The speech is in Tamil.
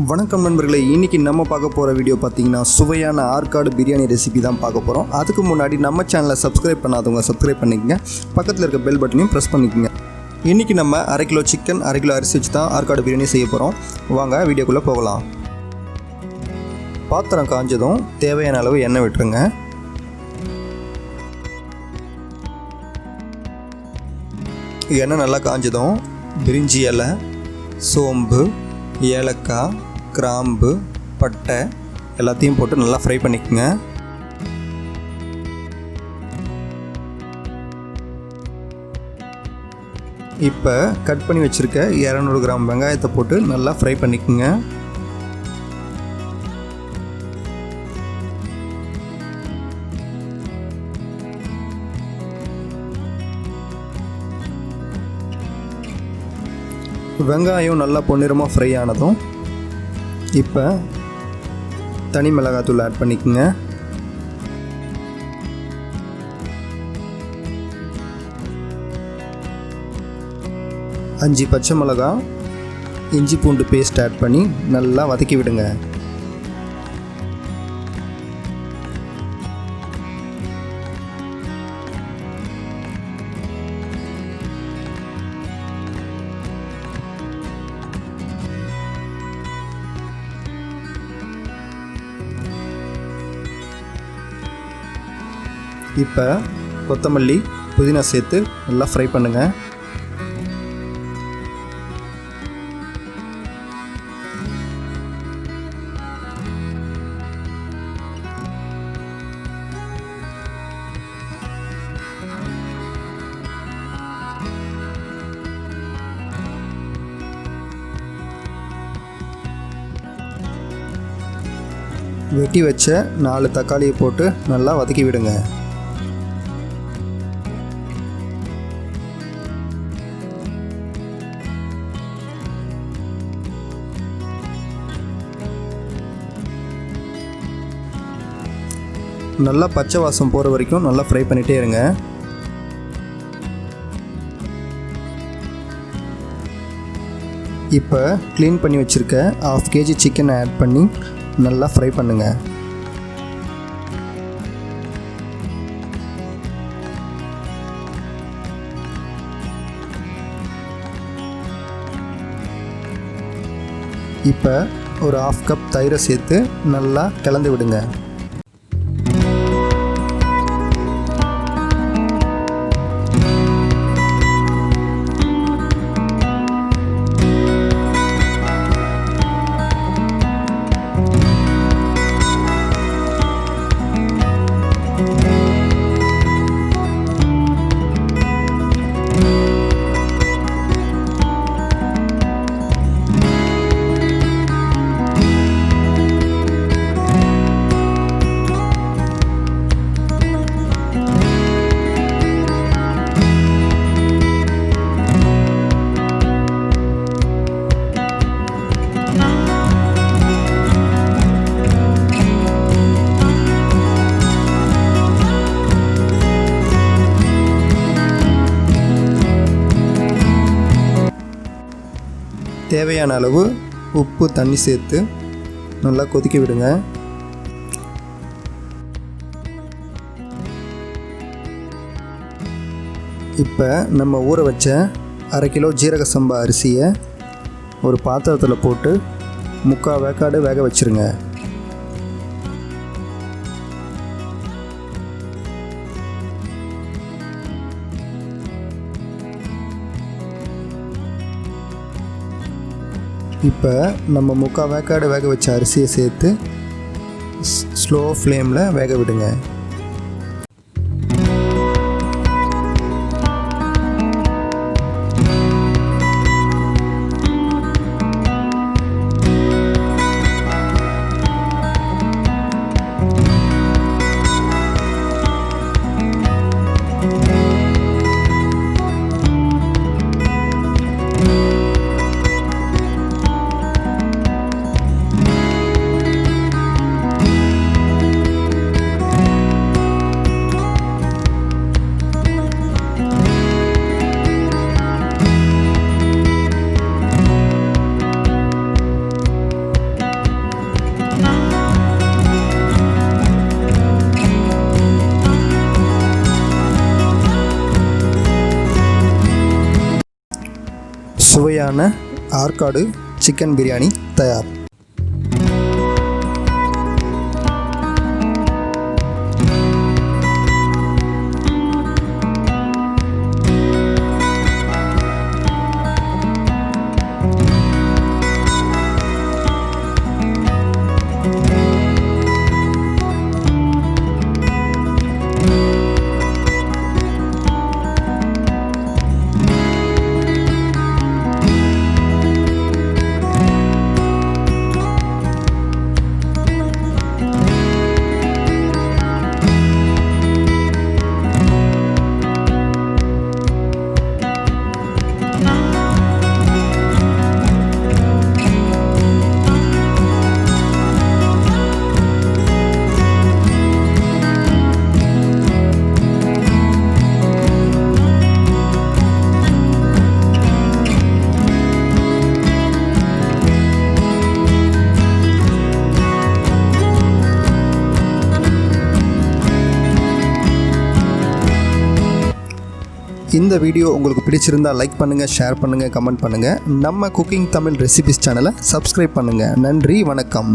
வணக்கம் நண்பர்களே, இன்றைக்கி நம்ம பார்க்க போகிற வீடியோ பார்த்திங்கன்னா சுவையான ஆற்காடு பிரியாணி ரெசிபி தான் பார்க்க போகிறோம். அதுக்கு முன்னாடி நம்ம சேனலை சப்ஸ்கிரைப் பண்ணாதவங்க சப்ஸ்கிரைப் பண்ணிக்கங்க, பக்கத்தில் இருக்க பெல் பட்டனையும் ப்ரெஸ் பண்ணிக்கோங்க. இன்றைக்கி நம்ம 1/2 கிலோ சிக்கன் 1/2 கிலோ அரிசி வச்சு தான் ஆற்காடு பிரியாணி செய்ய போகிறோம். வாங்க வீடியோக்குள்ளே போகலாம். பாத்திரம் காஞ்சதும் தேவையான அளவு எண்ணெய் விட்டுருங்க. எண்ணெய் நல்லா காஞ்சதும் பிரிஞ்சி இலை, சோம்பு, ஏலக்காய், கிராம்பு, பட்டை எல்லாத்தையும் போட்டு நல்லா ஃப்ரை பண்ணிக்கோங்க. இப்போ கட் பண்ணி வச்சுருக்க 200 கிராம் வெங்காயத்தை போட்டு நல்லா ஃப்ரை பண்ணிக்கோங்க. வெங்காயம் நல்லா பொன்னிறமாக ஃப்ரை ஆனதும் இப்போ தனி மிளகாத்தூள் ஆட் பண்ணிக்கோங்க. அஞ்சு பச்சை மிளகா, இஞ்சி பூண்டு பேஸ்ட் ஆட் பண்ணி நல்லா வதக்கி விடுங்க. இப்போ கொத்தமல்லி, புதினா சேர்த்து நல்லா ஃப்ரை பண்ணுங்கள். வெட்டி வச்ச 4 தக்காளியை போட்டு நல்லா வதக்கி விடுங்க. நல்லா பச்சை வாசம் போகிற வரைக்கும் நல்லா ஃப்ரை பண்ணிகிட்டே இருங்க. இப்போ க்ளீன் பண்ணி வச்சுருக்க 1/2 kg சிக்கனை ஆட் பண்ணி நல்லா ஃப்ரை பண்ணுங்கள். இப்போ ஒரு 1/2 கப் தயிரை சேர்த்து நல்லா கலந்து விடுங்க. தேவையான அளவு உப்பு, தண்ணி சேர்த்து நல்லா கொதிக்க விடுங்க. இப்போ நம்ம ஊற வச்ச 1/2 கிலோ ஜீரக சம்பா அரிசியை ஒரு பாத்திரத்தில் போட்டு 3/4 வேக்காடு வேக வச்சுருங்க. இப்போ நம்ம 3/4 வேக்காடு வேக வச்ச அரிசியை சேர்த்து ஸ்லோ ஃப்ளேமில் வேக விடுங்க. சுவையான ஆற்காடு சிக்கன் பிரியாணி தயார். இந்த வீடியோ உங்களுக்கு பிடிச்சிருந்தால் லைக் பண்ணுங்கள், ஷேர் பண்ணுங்கள், கமெண்ட் பண்ணுங்கள். நம்ம குக்கிங் தமிழ் ரெசிபிஸ் சேனலை சப்ஸ்கிரைப் பண்ணுங்கள். நன்றி, வணக்கம்.